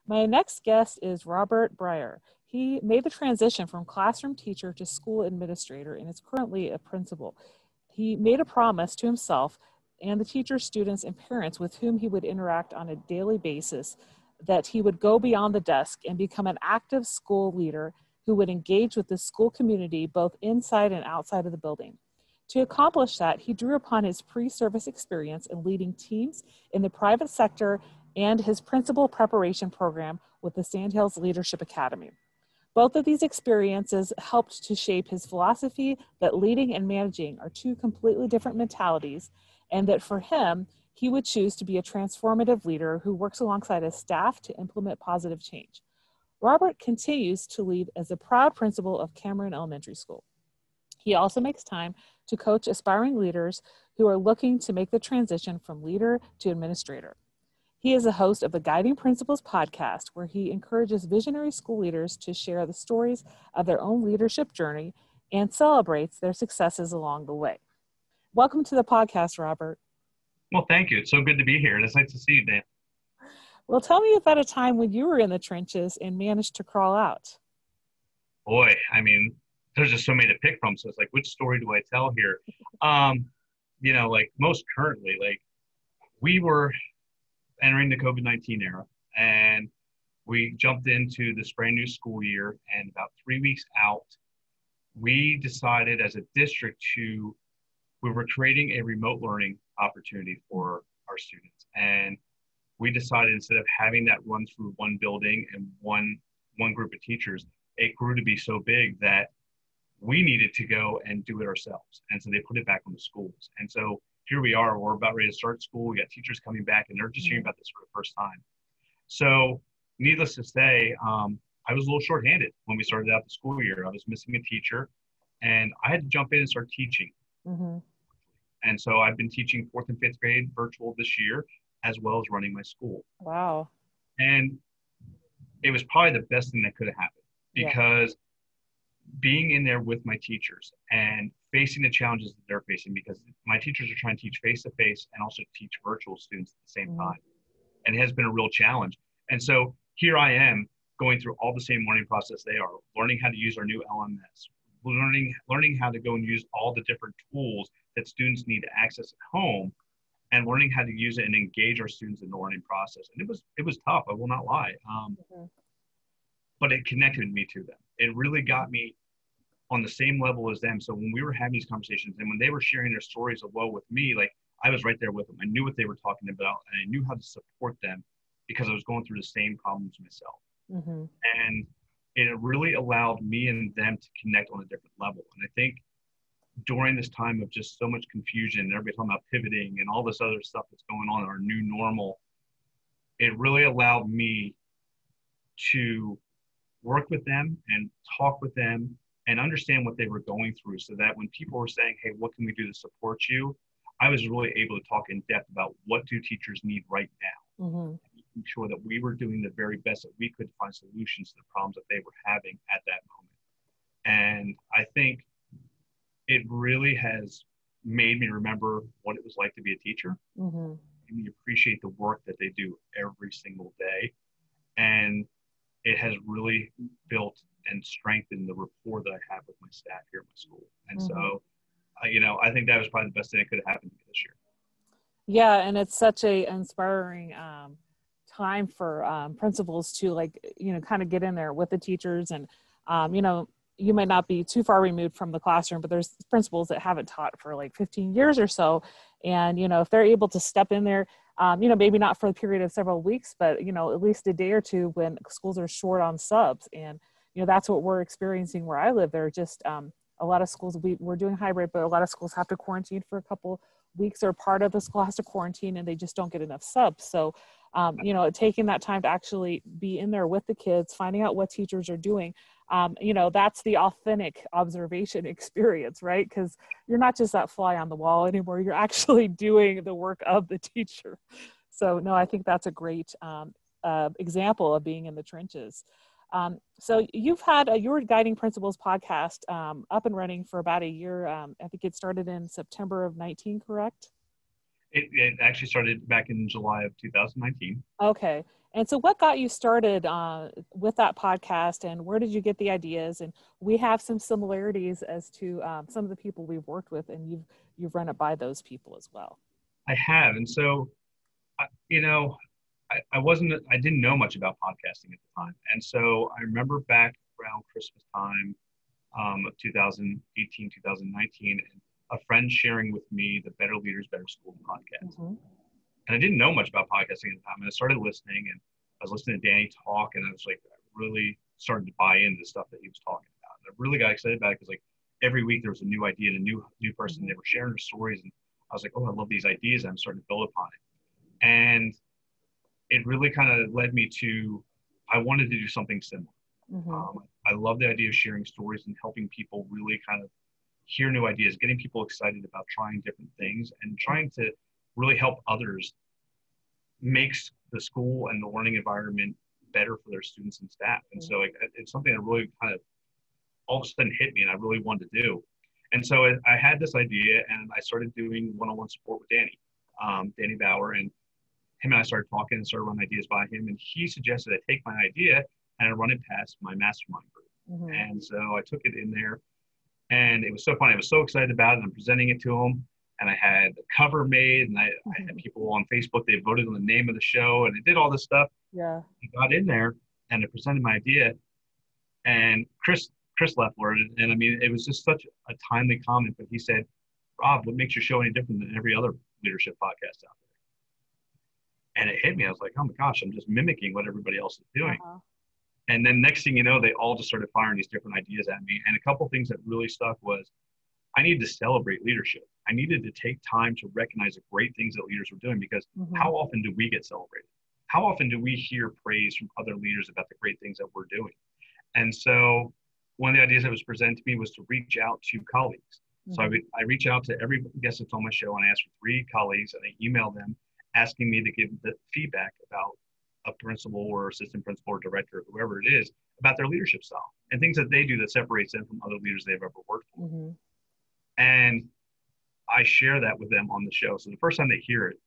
My next guest is Robert Breyer. He made the transition from classroom teacher to school administrator and is currently a principal. He made a promise to himself and the teachers, students, and parents with whom he would interact on a daily basis that he would go beyond the desk and become an active school leader who would engage with the school community both inside and outside of the building. To accomplish that, he drew upon his pre-service experience in leading teams in the private sector and his principal preparation program with the Sandhills Leadership Academy. Both of these experiences helped to shape his philosophy that leading and managing are two completely different mentalities, and that for him, he would choose to be a transformative leader who works alongside his staff to implement positive change. Robert continues to lead as a proud principal of Cameron Elementary School. He also makes time to coach aspiring leaders who are looking to make the transition from leader to administrator. He is a host of the Guiding Principles podcast, where he encourages visionary school leaders to share the stories of their own leadership journey and celebrates their successes along the way. Welcome to the podcast, Robert. Well, thank you. It's so good to be here. It's nice to see you, Dan. Well, tell me about a time when you were in the trenches and managed to crawl out. Boy, I mean, there's just so many to pick from. So it's like, which story do I tell here? Like most currently, like we were entering the COVID-19 era, and we jumped into this brand new school year, and about 3 weeks out, we decided as a district we were creating a remote learning opportunity for our students. And we decided, instead of having that run through one building and one group of teachers, it grew to be so big that we needed to go and do it ourselves. And so they put it back on the schools. And so here we are, we're about ready to start school. We got teachers coming back, and they're just hearing about this for the first time. So needless to say, I was a little shorthanded when we started out the school year. I was missing a teacher, and I had to jump in and start teaching. Mm-hmm. And so I've been teaching 4th and 5th grade virtual this year, as well as running my school. Wow. And it was probably the best thing that could have happened, because being in there with my teachers and facing the challenges that they're facing, because my teachers are trying to teach face-to-face and also teach virtual students at the same time. And it has been a real challenge. And so here I am going through all the same learning process they are, learning how to use our new LMS, learning how to go and use all the different tools that students need to access at home, and learning how to use it and engage our students in the learning process. And it was tough, I will not lie. But it connected me to them. It really got me on the same level as them. So when we were having these conversations and when they were sharing their stories of woe with me, like I was right there with them. I knew what they were talking about, and I knew how to support them because I was going through the same problems myself. Mm-hmm. And it really allowed me and them to connect on a different level. And I think during this time of just so much confusion and everybody talking about pivoting and all this other stuff that's going on in our new normal, it really allowed me to work with them and talk with them and understand what they were going through, so that when people were saying, hey, what can we do to support you? I was really able to talk in depth about what do teachers need right now. Mm-hmm. Making sure that we were doing the very best that we could to find solutions to the problems that they were having at that moment. And I think it really has made me remember what it was like to be a teacher. Mm-hmm. Made me appreciate the work that they do every single day. And it has really built and strengthened the rapport that I have with my staff here at my school. And so, I think that was probably the best thing that could have happened to me this year. Yeah, and it's such a inspiring time for principals to kind of get in there with the teachers. And, you might not be too far removed from the classroom, but there's principals that haven't taught for like 15 years or so. And, if they're able to step in there, maybe not for a period of several weeks, but, at least a day or two when schools are short on subs. And, that's what we're experiencing where I live. There are just a lot of schools, we're doing hybrid, but a lot of schools have to quarantine for a couple weeks, or part of the school has to quarantine, and they just don't get enough subs. So, taking that time to actually be in there with the kids, finding out what teachers are doing, that's the authentic observation experience, right? Because you're not just that fly on the wall anymore. You're actually doing the work of the teacher. So, no, I think that's a great example of being in the trenches. So you've had your Guiding Principles podcast up and running for about a year. I think it started in September of 19, correct? It actually started back in July of 2019. Okay. And so what got you started with that podcast, and where did you get the ideas? And we have some similarities as to some of the people we've worked with, and you've run it by those people as well. I have. And so, you know, I didn't know much about podcasting at the time. And so I remember back around Christmas time of 2018, 2019, and a friend sharing with me the Better Leaders, Better School podcast. Mm-hmm. And I didn't know much about podcasting at the time. And I started listening, and I was listening to Danny talk, and I was like, I really started to buy into the stuff that he was talking about. And I really got excited about it because like every week there was a new idea and a new person. Mm-hmm. They were sharing their stories, and I was like, oh, I love these ideas. I'm starting to build upon it. And it really kind of led me to, I wanted to do something similar. Mm-hmm. I love the idea of sharing stories and helping people really kind of hear new ideas, getting people excited about trying different things and trying to really help others makes the school and the learning environment better for their students and staff. And so it's something that really kind of all of a sudden hit me and I really wanted to do. And so I had this idea and I started doing one-on-one support with Danny Bauer, and him and I started talking and started running ideas by him. And he suggested I take my idea and I run it past my mastermind group. Mm-hmm. And so I took it in there and it was so fun. I was so excited about it. And I'm presenting it to him. And I had the cover made, and I had people on Facebook, they voted on the name of the show, and I did all this stuff. Yeah. I got in there, and I presented my idea, and Chris Leffler, and I mean, it was just such a timely comment, but he said, Rob, what makes your show any different than every other leadership podcast out there? And it hit me. I was like, oh my gosh, I'm just mimicking what everybody else is doing. Uh-huh. And then next thing you know, they all just started firing these different ideas at me. And a couple things that really stuck was I needed to celebrate leadership. I needed to take time to recognize the great things that leaders were doing, because how often do we get celebrated? How often do we hear praise from other leaders about the great things that we're doing? And so one of the ideas that was presented to me was to reach out to colleagues. So I reach out to every guest that's on my show and I ask for 3 colleagues and I email them asking me to give the feedback about a principal or assistant principal or director, or whoever it is, about their leadership style and things that they do that separates them from other leaders they've ever worked for. And I share that with them on the show. So the first time they hear it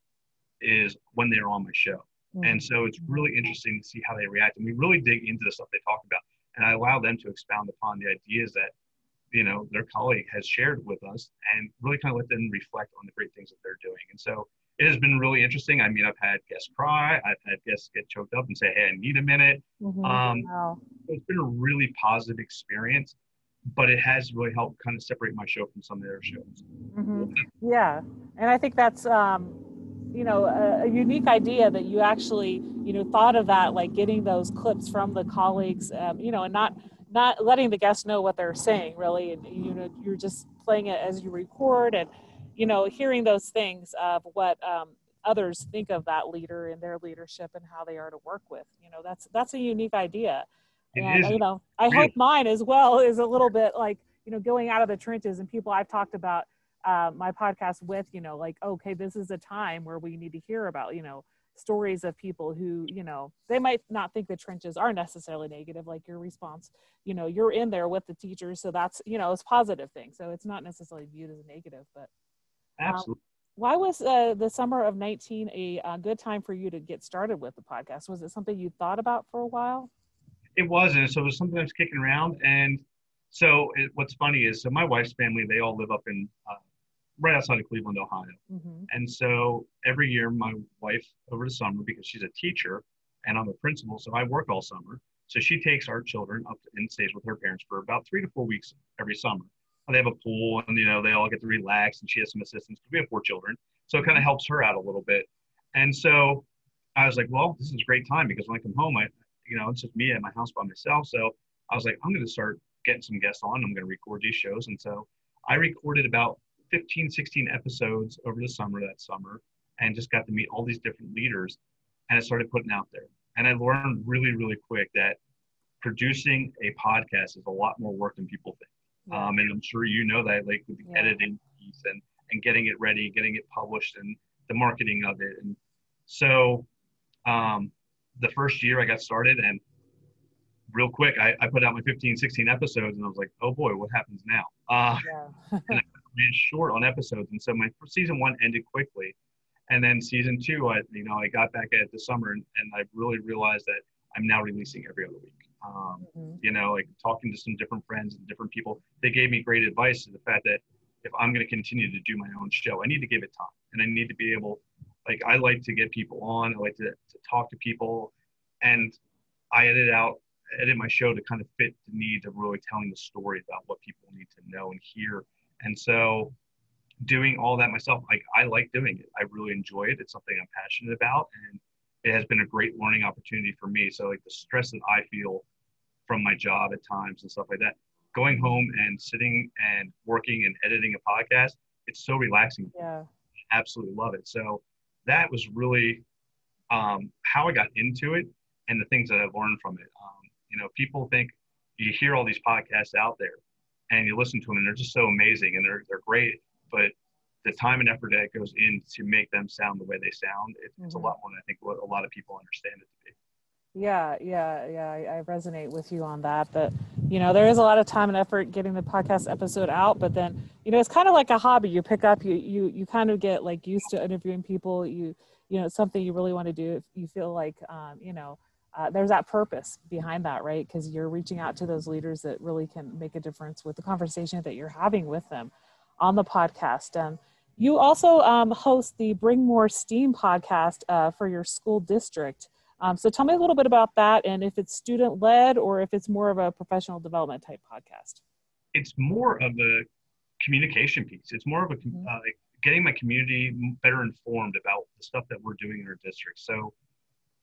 is when they're on my show. And so it's really interesting to see how they react. And we really dig into the stuff they talk about. And I allow them to expound upon the ideas that, you know, their colleague has shared with us and really kind of let them reflect on the great things that they're doing. And so it has been really interesting. I mean, I've had guests cry. I've had guests get choked up and say, hey, I need a minute. Wow. It's been a really positive experience, but it has really helped kind of separate my show from some of their shows. Yeah. And I think that's, you know, a unique idea that you actually, you know, thought of that, like getting those clips from the colleagues, you know, and not letting the guests know what they're saying really. And, you know, you're just playing it as you record and, you know, hearing those things of what others think of that leader and their leadership and how they are to work with. You know, that's a unique idea. And, you know, I hope mine as well is a little bit like, you know, going out of the trenches and people I've talked about my podcast with, you know, like, okay, this is a time where we need to hear about, you know, stories of people who, you know, they might not think the trenches are necessarily negative, like your response, you know, you're in there with the teachers. So that's, you know, it's a positive thing. So it's not necessarily viewed as a negative, but absolutely. Why was the summer of 19 a good time for you to get started with the podcast? Was it something you thought about for a while? It wasn't. So it was something I was kicking around. And so what's funny is, so my wife's family, they all live up in right outside of Cleveland, Ohio. And so every year my wife over the summer, because she's a teacher and I'm a principal, so I work all summer. So she takes our children up and stays with her parents for about 3 to 4 weeks every summer. They have a pool and, you know, they all get to relax and she has some assistants because we have 4 children. So it kind of helps her out a little bit. And so I was like, well, this is a great time because when I come home, you know, it's just me at my house by myself. So I was like, I'm going to start getting some guests on. I'm going to record these shows. And so I recorded about 15, 16 episodes over the summer that summer and just got to meet all these different leaders and I started putting out there. And I learned really, really quick that producing a podcast is a lot more work than people think. And I'm sure you know that, like with the editing piece and getting it ready, getting it published and the marketing of it. And so the first year I got started and real quick, I put out my 15, 16 episodes and I was like, oh boy, what happens now? And I ran short on episodes. And so my season 1 ended quickly. And then season two, I got back at it this summer, and I really realized that I'm now releasing every other week. Like talking to some different friends and different people, they gave me great advice to the fact that if I'm going to continue to do my own show, I need to give it time, and I need to be able, like, I like to get people on, I like to talk to people, and I edit my show to kind of fit the need of really telling the story about what people need to know and hear. And so doing all that myself, like, I like doing it. I really enjoy it. It's something I'm passionate about, and it has been a great learning opportunity for me. So like the stress that I feel from my job at times and stuff like that, going home and sitting and working and editing a podcast, it's so relaxing. Yeah. I absolutely love it. So that was really how I got into it and the things that I've learned from it. People think you hear all these podcasts out there and you listen to them and they're just so amazing and they're great, but the time and effort that goes in to make them sound the way they sound, it's a lot more than I think what a lot of people understand it to be. Yeah, I resonate with you on that. That, there is a lot of time and effort getting the podcast episode out, but then, it's kind of like a hobby. You pick up, you kind of get like used to interviewing people. It's something you really want to do. If you feel like, there's that purpose behind that, right? Because you're reaching out to those leaders that really can make a difference with the conversation that you're having with them on the podcast. You also host the Bring More STEAM podcast for your school district. So tell me a little bit about that, and if it's student-led or if it's more of a professional development type podcast. It's more of a communication piece. It's more of a like getting my community better informed about the stuff that we're doing in our district. So,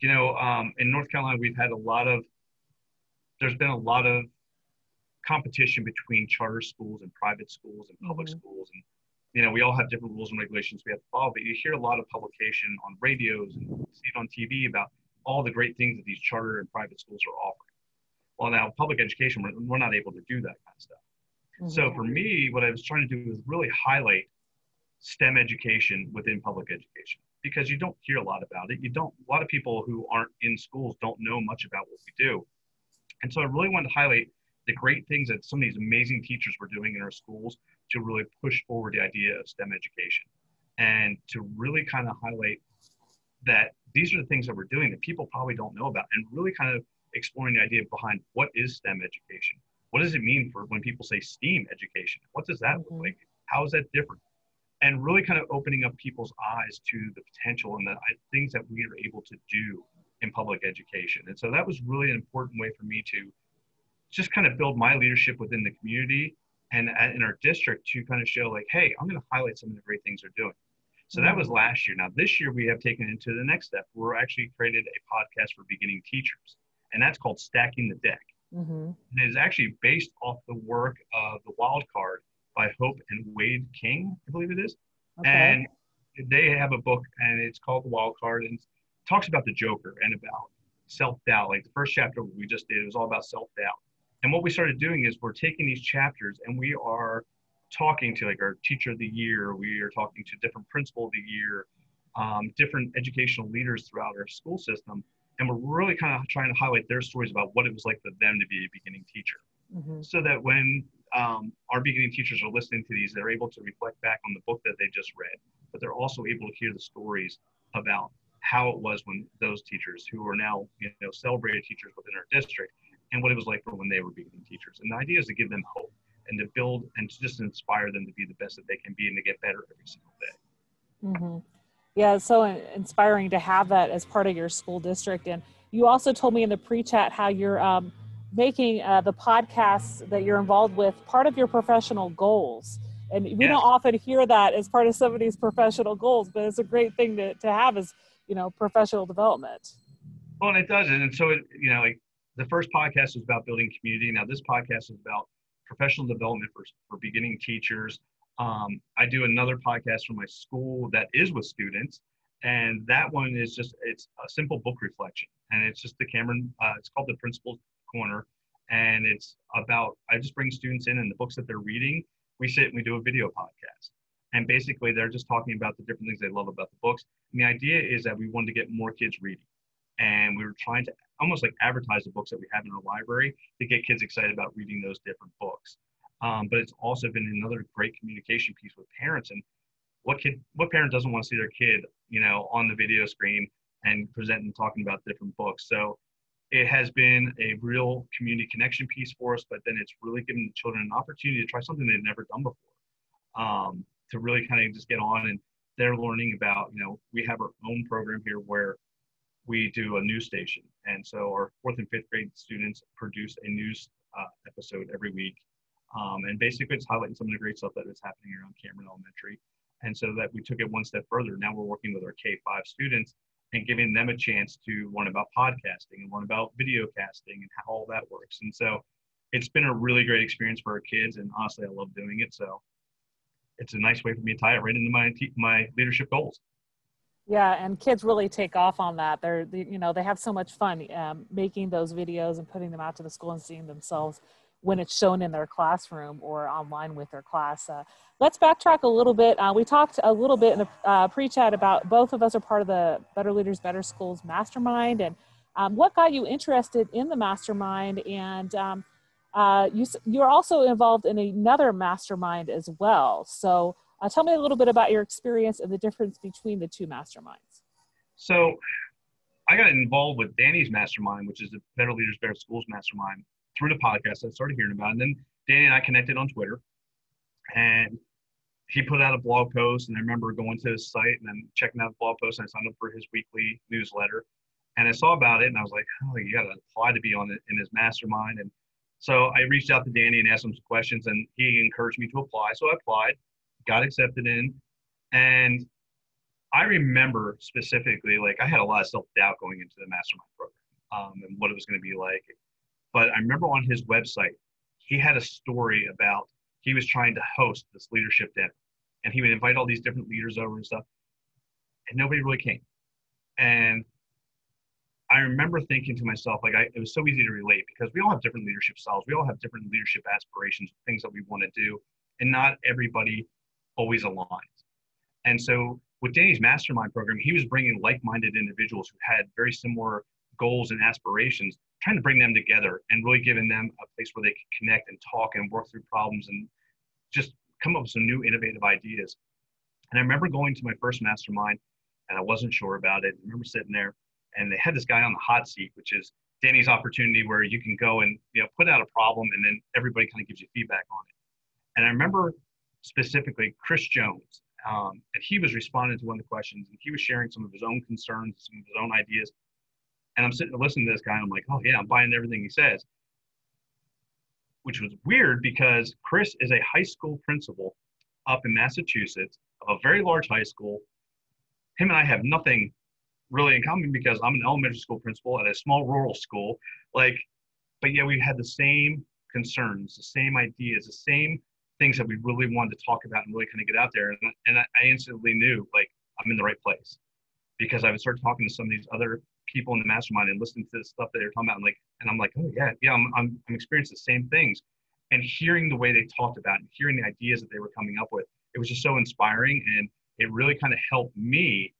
in North Carolina, there's been a lot of competition between charter schools and private schools and public schools. And, we all have different rules and regulations we have to follow, but you hear a lot of publication on radios and see it on TV about all the great things that these charter and private schools are offering. Well, now public education, we're not able to do that kind of stuff. So for me, what I was trying to do was really highlight STEM education within public education, because you don't hear a lot about it. A lot of people who aren't in schools don't know much about what we do. And so I really wanted to highlight the great things that some of these amazing teachers were doing in our schools to really push forward the idea of STEM education, and to really kind of highlight that these are the things that we're doing that people probably don't know about, and really kind of exploring the idea behind what is STEM education? What does it mean for when people say STEAM education? What does that look like? How is that different? And really kind of opening up people's eyes to the potential and the things that we are able to do in public education. And so that was really an important way for me to just kind of build my leadership within the community and in our district to kind of show like, hey, I'm going to highlight some of the great things they're doing. So that was last year. Now this year we have taken it to the next step. We're actually created a podcast for beginning teachers, and that's called Stacking the Deck. And it is actually based off the work of The Wild Card by Hope and Wade King, I believe it is. Okay. And they have a book, and it's called The Wild Card, and it talks about the Joker and about self-doubt. Like the first chapter we just did, it was all about self-doubt. And what we started doing is we're taking these chapters and we are talking to like our teacher of the year, we are talking to different principal of the year, different educational leaders throughout our school system. And we're really kind of trying to highlight their stories about what it was like for them to be a beginning teacher. So that when our beginning teachers are listening to these, they're able to reflect back on the book that they just read, but they're also able to hear the stories about how it was when those teachers who are now, celebrated teachers within our district, and what it was like for when they were beginning teachers. And the idea is to give them hope and to build and to just inspire them to be the best that they can be and to get better every single day. Yeah, it's so inspiring to have that as part of your school district. And you also told me in the pre-chat how you're making the podcasts that you're involved with part of your professional goals. And we don't often hear that as part of somebody's professional goals, but it's a great thing to have as, professional development. Well, and it does. And so, like the first podcast was about building community. Now this podcast is about professional development for beginning teachers. I do another podcast for my school that is with students, and that one is it's a simple book reflection, and it's just it's called the Principal's Corner, and it's about, I just bring students in and the books that they're reading, we sit and we do a video podcast, and basically they're just talking about the different things they love about the books. And the idea is that we wanted to get more kids reading, and we were trying to almost like advertise the books that we have in our library to get kids excited about reading those different books. But it's also been another great communication piece with parents. And what parent doesn't want to see their kid, on the video screen and presenting, talking about different books? So it has been a real community connection piece for us, but then it's really given the children an opportunity to try something they've never done before, to really kind of just get on. And they're learning about, we have our own program here where we do a news station. And so our fourth and fifth grade students produce a news episode every week. And basically it's highlighting some of the great stuff that is happening around Cameron Elementary. And so that we took it one step further. Now we're working with our K-5 students and giving them a chance to learn about podcasting and learn about video casting and how all that works. And so it's been a really great experience for our kids. And honestly, I love doing it. So it's a nice way for me to tie it right into my leadership goals. Yeah, and kids really take off on that. They have so much fun making those videos and putting them out to the school and seeing themselves when it's shown in their classroom or online with their class. Let's backtrack a little bit. We talked a little bit in the pre-chat about both of us are part of the Better Leaders, Better Schools mastermind, and what got you interested in the mastermind, and you're also involved in another mastermind as well. So tell me a little bit about your experience and the difference between the two masterminds. So I got involved with Danny's mastermind, which is the Better Leaders, Better Schools mastermind, through the podcast. I started hearing about it. And then Danny and I connected on Twitter, and he put out a blog post. And I remember going to his site and then checking out the blog post, and I signed up for his weekly newsletter. And I saw about it, and I was like, oh, you got to apply to be on it in his mastermind. And so I reached out to Danny and asked him some questions, and he encouraged me to apply. So I applied, got accepted in. And I remember specifically, like, I had a lot of self-doubt going into the mastermind program, and what it was going to be like. But I remember on his website, he had a story about he was trying to host this leadership dinner, and he would invite all these different leaders over and stuff, and nobody really came. And I remember thinking to myself, like, it was so easy to relate because we all have different leadership styles. We all have different leadership aspirations, things that we want to do, and not everybody always aligns. And so with Danny's mastermind program, he was bringing like-minded individuals who had very similar goals and aspirations, trying to bring them together and really giving them a place where they could connect and talk and work through problems and just come up with some new innovative ideas. And I remember going to my first mastermind, and I wasn't sure about it. I remember sitting there, and they had this guy on the hot seat, which is Danny's opportunity where you can go and put out a problem, and then everybody kind of gives you feedback on it. And I remember specifically Chris Jones, and he was responding to one of the questions, and he was sharing some of his own concerns, some of his own ideas. And I'm sitting and listening to this guy, and I'm like, oh yeah, I'm buying everything he says, which was weird because Chris is a high school principal up in Massachusetts of a very large high school. Him and I have nothing really in common because I'm an elementary school principal at a small rural school. But yeah, we had the same concerns, the same ideas, the same things that we really wanted to talk about and really kind of get out there. And I instantly knew, like, I'm in the right place because I would start talking to some of these other people in the mastermind and listening to the stuff that they're talking about. And I'm like, oh yeah, I'm experiencing the same things. And hearing the way they talked about it, and hearing the ideas that they were coming up with, it was just so inspiring. And it really kind of helped me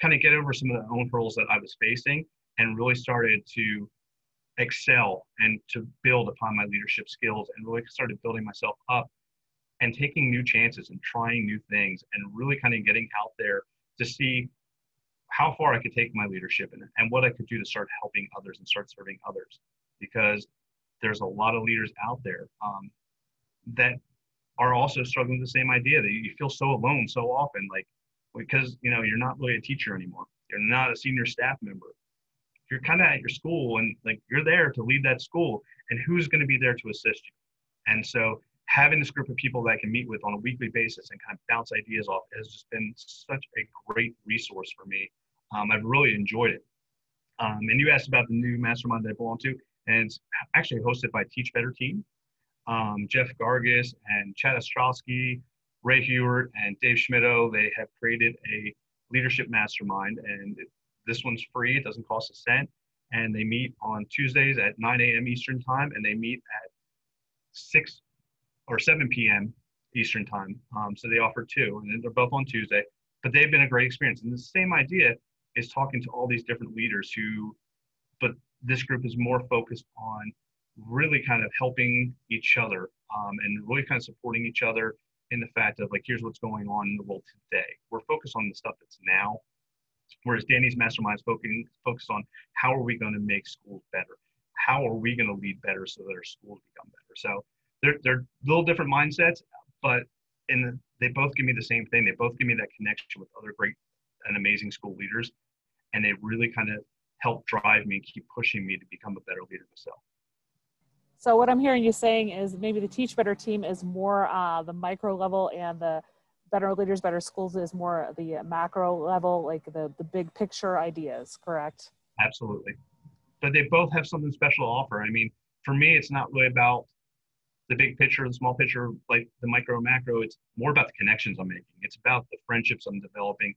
kind of get over some of the own hurdles that I was facing and really started to excel and to build upon my leadership skills and really started building myself up and taking new chances and trying new things and really kind of getting out there to see how far I could take my leadership and what I could do to start helping others and start serving others. Because there's a lot of leaders out there that are also struggling with the same idea, that you feel so alone so often, like, because you're not really a teacher anymore. You're not a senior staff member. You're kind of at your school, and like, you're there to lead that school, and who's going to be there to assist you? And so having this group of people that I can meet with on a weekly basis and kind of bounce ideas off has just been such a great resource for me. I've really enjoyed it. And you asked about the new mastermind that I belong to, and it's actually hosted by Teach Better Team. Jeff Gargis and Chad Ostrowski, Ray Hewart, and Dave Schmittou, they have created a leadership mastermind, and this one's free. It doesn't cost a cent. And they meet on Tuesdays at 9 a.m. Eastern time, and they meet at 6 or 7 p.m. Eastern time. So they offer two, and they're both on Tuesday. But they've been a great experience. And the same idea is talking to all these different leaders but this group is more focused on really kind of helping each other and really kind of supporting each other in the fact of like, here's what's going on in the world today. We're focused on the stuff that's now, whereas Danny's mastermind's focused on how are we going to make schools better? How are we going to lead better so that our schools become better? So they're little different mindsets, but they both give me the same thing. They both give me that connection with other great and amazing school leaders, and they really kind of help drive me and keep pushing me to become a better leader myself. So what I'm hearing you saying is maybe the Teach Better team is more the micro level, and the Better Leaders, Better Schools is more the macro level, like the big picture ideas, correct? Absolutely. But they both have something special to offer. I mean, for me, it's not really about the big picture, the small picture, like the micro and macro. It's more about the connections I'm making. It's about the friendships I'm developing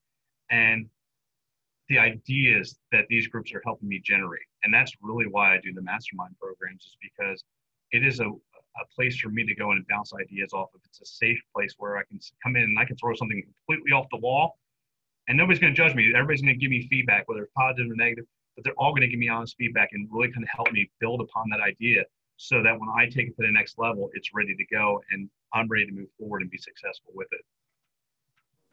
and the ideas that these groups are helping me generate. And that's really why I do the mastermind programs, is because it is a place for me to go in and bounce ideas off of. It's a safe place where I can come in and I can throw something completely off the wall, and nobody's going to judge me. Everybody's going to give me feedback, whether it's positive or negative, but they're all going to give me honest feedback and really kind of help me build upon that idea so that when I take it to the next level, it's ready to go and I'm ready to move forward and be successful with it.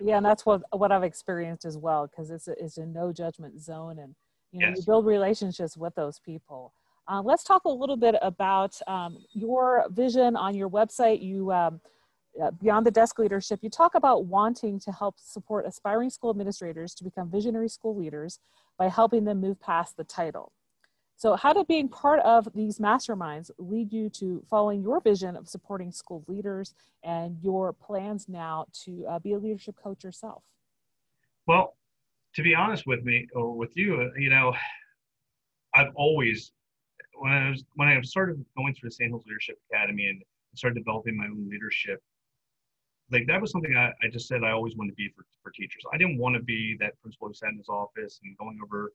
Yeah, and that's what I've experienced as well, because it's a no judgment zone, and Yes. you build relationships with those people. Let's talk a little bit about your vision on your website. You Beyond the Desk Leadership, you talk about wanting to help support aspiring school administrators to become visionary school leaders by helping them move past the title. So how did being part of these masterminds lead you to following your vision of supporting school leaders and your plans now to be a leadership coach yourself? Well, to be honest with me or with you, I've always, when I started going through the St. Hills Leadership Academy and started developing my own leadership, like that was something I just said I always wanted to be for teachers. I didn't want to be that principal who sat in his office and going over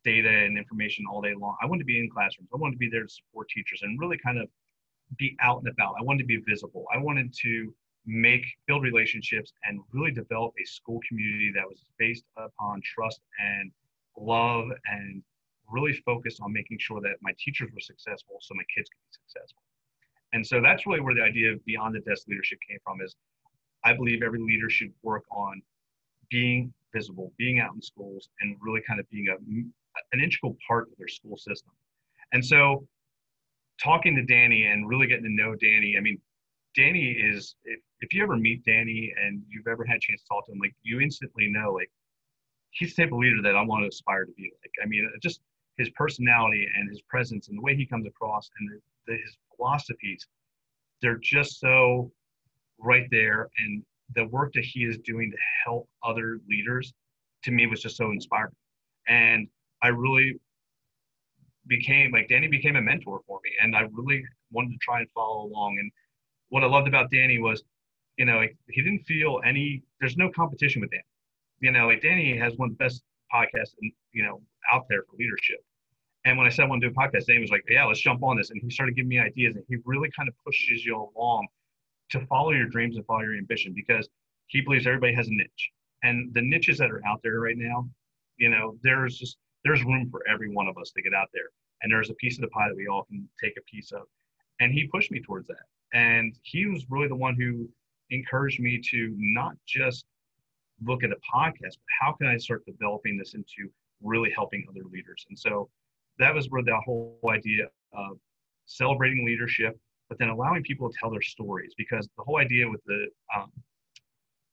data and information all day long. I wanted to be in classrooms. I wanted to be there to support teachers and really kind of be out and about. I wanted to be visible. I wanted to build relationships and really develop a school community that was based upon trust and love, and really focused on making sure that my teachers were successful so my kids could be successful. And so that's really where the idea of Beyond the Desk Leadership came from. Is I believe every leader should work on being visible, being out in schools, and really kind of being an integral part of their school system. And so talking to Danny and really getting to know Danny, I mean, Danny is, if you ever meet Danny and you've ever had a chance to talk to him, like you instantly know, like he's the type of leader that I want to aspire to be like. I mean, just his personality and his presence and the way he comes across and his philosophies, they're just so right there. And the work that he is doing to help other leaders, to me, was just so inspiring. And I really Danny became a mentor for me, and I really wanted to try and follow along. And what I loved about Danny was, he didn't feel there's no competition with Danny. Like Danny has one of the best podcasts, out there for leadership. And when I said I want to do a podcast, Danny was like, yeah, let's jump on this. And he started giving me ideas, and he really kind of pushes you along to follow your dreams and follow your ambition, because he believes everybody has a niche. And the niches that are out there right now, there's room for every one of us to get out there. And there's a piece of the pie that we all can take a piece of. And he pushed me towards that. And he was really the one who encouraged me to not just look at a podcast, but how can I start developing this into really helping other leaders? And so that was where the whole idea of celebrating leadership, but then allowing people to tell their stories. Because the whole idea with the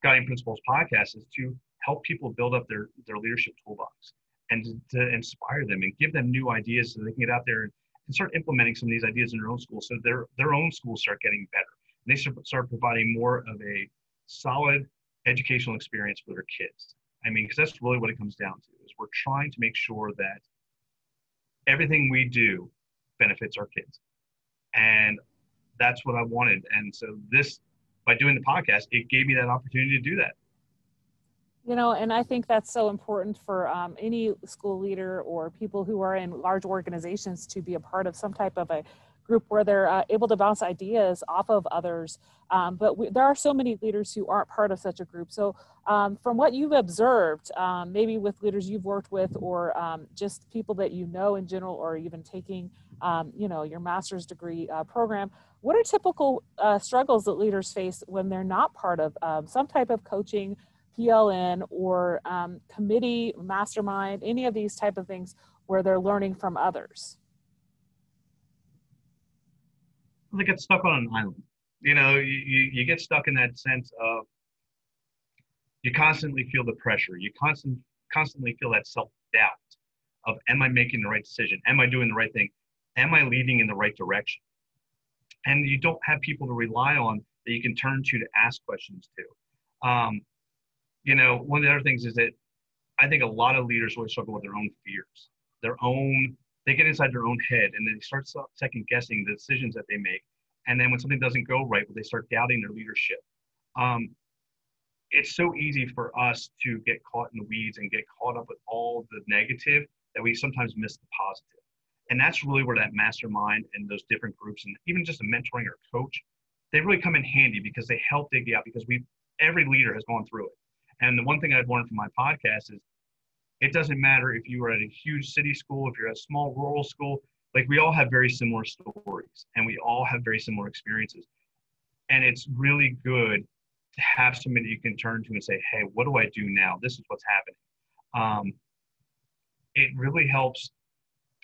Guiding Principles podcast is to help people build up their leadership toolbox and to inspire them and give them new ideas so they can get out there and start implementing some of these ideas in their own school, so their own schools start getting better. And they start providing more of a solid educational experience for their kids. I mean, because that's really what it comes down to, is we're trying to make sure that everything we do benefits our kids. And that's what I wanted. And so by doing the podcast, it gave me that opportunity to do that. And I think that's so important for any school leader or people who are in large organizations to be a part of some type of a group where they're able to bounce ideas off of others. But there are so many leaders who aren't part of such a group. So from what you've observed, maybe with leaders you've worked with, or just people that you know in general, or even taking your master's degree program. What are typical struggles that leaders face when they're not part of some type of coaching, PLN, or committee, mastermind, any of these type of things where they're learning from others? They get stuck on an island. You get stuck in that sense of you constantly feel the pressure. You constantly feel that self-doubt of, am I making the right decision? Am I doing the right thing? Am I leading in the right direction? And you don't have people to rely on that you can turn to ask questions to. One of the other things is that I think a lot of leaders really struggle with their own fears, they get inside their own head and then they start second guessing the decisions that they make. And then when something doesn't go right, they start doubting their leadership. It's so easy for us to get caught in the weeds and get caught up with all the negative that we sometimes miss the positive. And that's really where that mastermind and those different groups and even just a mentoring or coach, they really come in handy because they help dig you out because every leader has gone through it. And the one thing I've learned from my podcast is it doesn't matter if you are at a huge city school, if you're at a small rural school, like we all have very similar stories and we all have very similar experiences. And it's really good to have somebody you can turn to and say, hey, what do I do now? This is what's happening. It really helps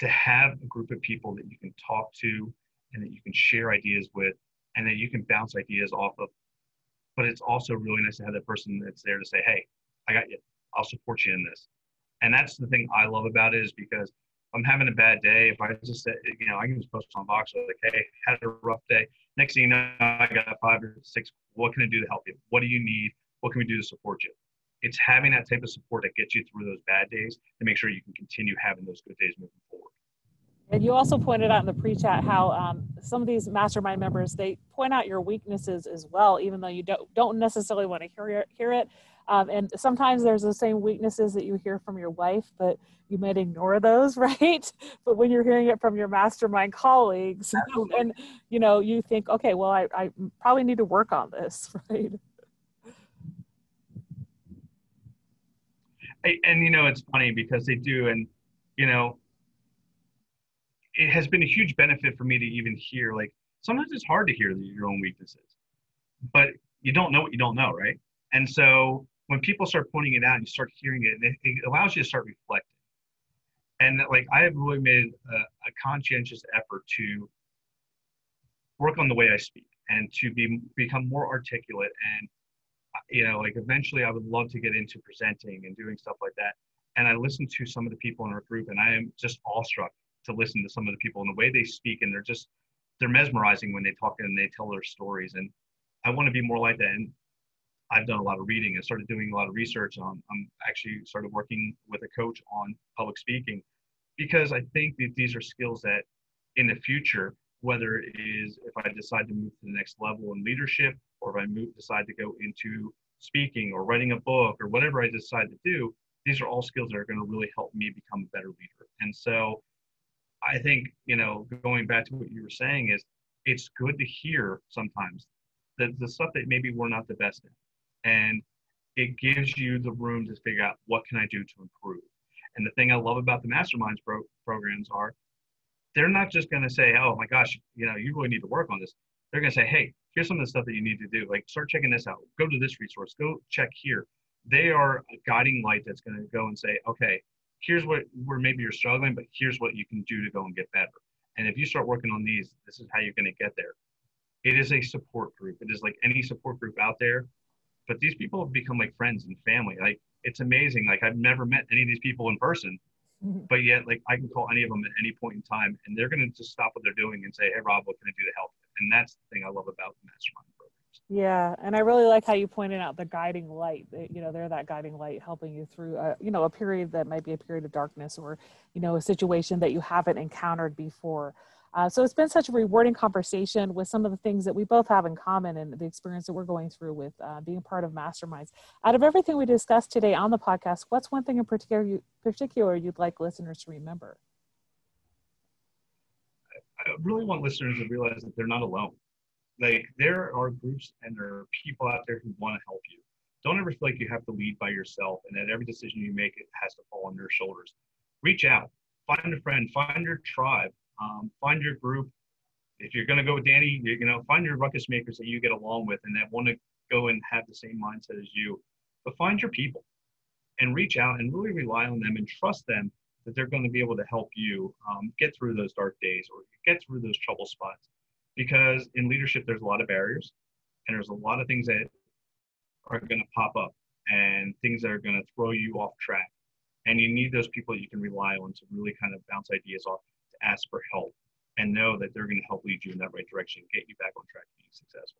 to have a group of people that you can talk to and that you can share ideas with and that you can bounce ideas off of. But it's also really nice to have that person that's there to say, hey, I got you. I'll support you in this. And that's the thing I love about it is because I'm having a bad day. If I just say, I can just post on Voxer like, hey, had a rough day. Next thing you know, I got 5 or 6. What can I do to help you? What do you need? What can we do to support you? It's having that type of support that gets you through those bad days to make sure you can continue having those good days moving forward. And you also pointed out in the pre-chat how some of these mastermind members, they point out your weaknesses as well, even though you don't necessarily want to hear it. And sometimes there's the same weaknesses that you hear from your wife, but you might ignore those, right? But when you're hearing it from your mastermind colleagues, and you think, okay, well, I probably need to work on this, right? And it's funny because they do, and it has been a huge benefit for me to even hear, like, sometimes it's hard to hear your own weaknesses, but you don't know what you don't know, right? And so when people start pointing it out and you start hearing it, it allows you to start reflecting. And like, I have really made a conscientious effort to work on the way I speak and to become more articulate. And, like eventually I would love to get into presenting and doing stuff like that. And I listen to some of the people in our group and I am just awestruck to listen to some of the people and the way they speak. And they're mesmerizing when they talk and they tell their stories. And I want to be more like that. And I've done a lot of reading and started doing a lot of research on, I'm actually started working with a coach on public speaking because I think that these are skills that in the future, whether it is if I decide to move to the next level in leadership, or if I decide to go into speaking or writing a book or whatever I decide to do, these are all skills that are going to really help me become a better leader. And so I think, going back to what you were saying is it's good to hear sometimes the stuff that maybe we're not the best in. And it gives you the room to figure out what can I do to improve. And the thing I love about the masterminds programs are they're not just going to say, oh my gosh, you really need to work on this. They're going to say, hey, here's some of the stuff that you need to do. Like, start checking this out. Go to this resource. Go check here. They are a guiding light that's going to go and say, okay, here's where maybe you're struggling, but here's what you can do to go and get better. And if you start working on these, this is how you're going to get there. It is a support group. It is like any support group out there. But these people have become like friends and family. Like, it's amazing. Like, I've never met any of these people in person, but yet, like, I can call any of them at any point in time, and they're going to just stop what they're doing and say, hey, Rob, what can I do to help you? And that's the thing I love about the mastermind programs. Yeah, and I really like how you pointed out the guiding light. They're that guiding light helping you through, a period that might be a period of darkness or, a situation that you haven't encountered before. So it's been such a rewarding conversation with some of the things that we both have in common and the experience that we're going through with being part of masterminds. Out of everything we discussed today on the podcast, what's one thing in particular you'd like listeners to remember? I really want listeners to realize that they're not alone. Like, there are groups and there are people out there who want to help you. Don't ever feel like you have to lead by yourself and that every decision you make, it has to fall on your shoulders. Reach out, find a friend, find your tribe. Find your group. If you're going to go with Danny, find your ruckus makers that you get along with and that want to go and have the same mindset as you. But find your people and reach out and really rely on them and trust them that they're going to be able to help you get through those dark days or get through those trouble spots. Because in leadership, there's a lot of barriers and there's a lot of things that are going to pop up and things that are going to throw you off track. And you need those people that you can rely on to really kind of bounce ideas off, to ask for help, and know that they're going to help lead you in that right direction, get you back on track to being successful.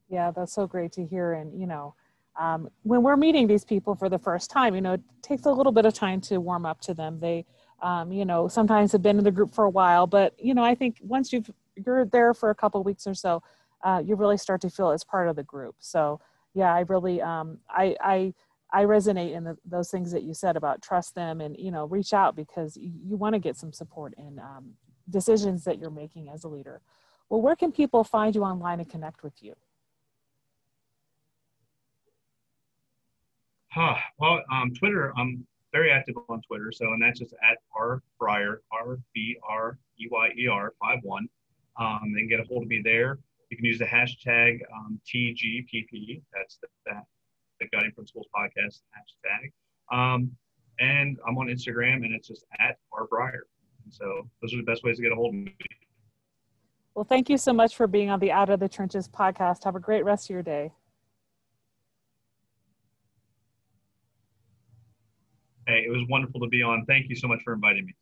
Yeah, that's so great to hear. And, when we're meeting these people for the first time, it takes a little bit of time to warm up to them. They, sometimes have been in the group for a while, but, I think once you're there for a couple of weeks or so, you really start to feel as part of the group. So yeah, I really, I resonate in those things that you said about trust them and, reach out because you want to get some support in decisions that you're making as a leader. Well, where can people find you online and connect with you? Well, Twitter, I'm very active on Twitter. So, and that's just at @Breyer, RBREYER 51. They can get a hold of me there. You can use the hashtag TGPP. That's the Guiding Principles Podcast hashtag. And I'm on Instagram, and it's just @RBreyer. And so those are the best ways to get a hold of me. Well, thank you so much for being on the Out of the Trenches podcast. Have a great rest of your day. Hey, it was wonderful to be on. Thank you so much for inviting me.